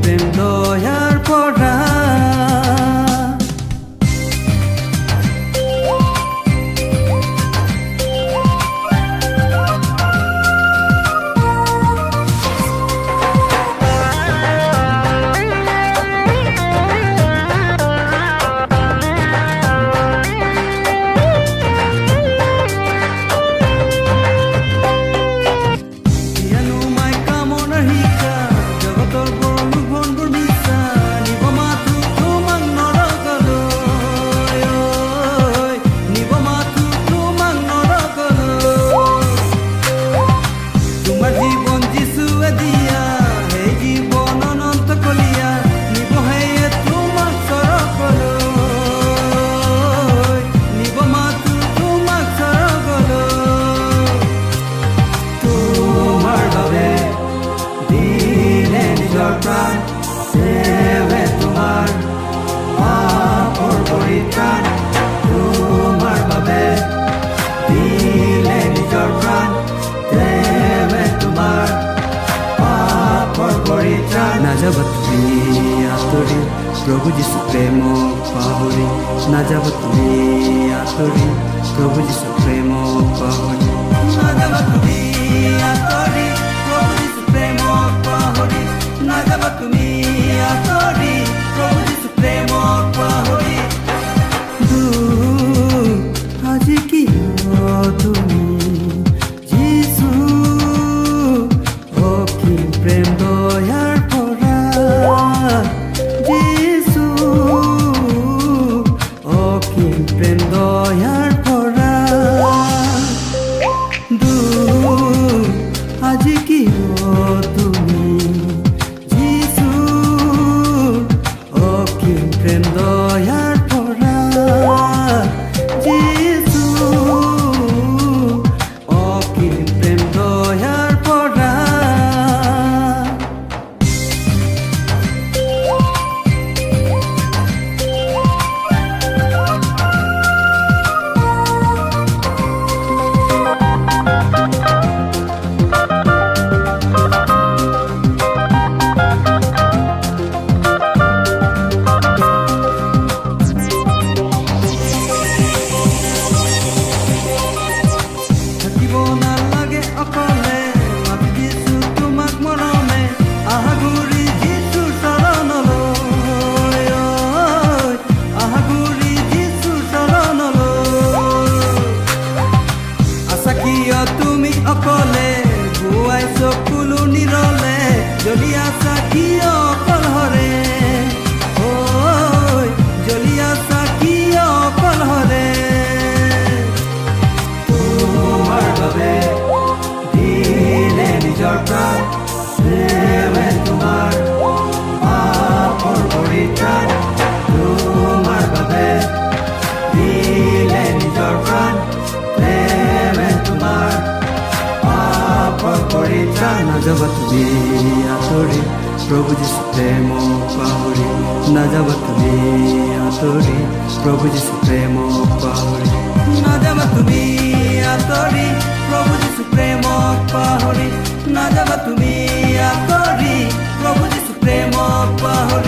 প্রেম দয়ার পরা তোমার বাবে দিলে নিজর প্রাণ দেবে তোমার পাপর পরিত্রাণ না যাবা তুমি আতরি প্রভু যিশু প্রেম পাহরি না যাবা তুমি আতরি প্রভু যিশু প্রেম পাহরি না যাবা তুমি আতরি প্রভু যিশু প্রেম পাহরি না যাবা তুমি আতরি প্রভু যিশু প্রেম পাহরি আজি কি তুমি যিশু কি প্রেম দয়ার পরা যিশু কি প্রেম দয়ার পরা আজি কি তুমি যিশু কি প্রেম দয়ার পরা যিশু কি প্রেম দয়ার পরা তুমি অকলে গুয়াই চকুলো নিৰলে জ্বলিয়া চাকি অকল হৰে জ্বলিয়া চাকি অকল হৰে তোমাৰ বাবে দিলে নিজৰ প্ৰাণ দেৱে তোমাৰ পাপৰ পৰিত্ৰাণ তোমাৰ বাবে দিলে নিজৰ প্ৰাণ না যাবা তুমি আতরি প্রভু যিশু প্রেম পাহরি না যাবা তুমি আতরি প্রভু যিশু প্রেম পাহরি না যাবা তুমি আতরি প্রভু যিশু প্রেম পাহরি না যাবা তুমি আতরি প্রভু যিশু প্রেম পাহরি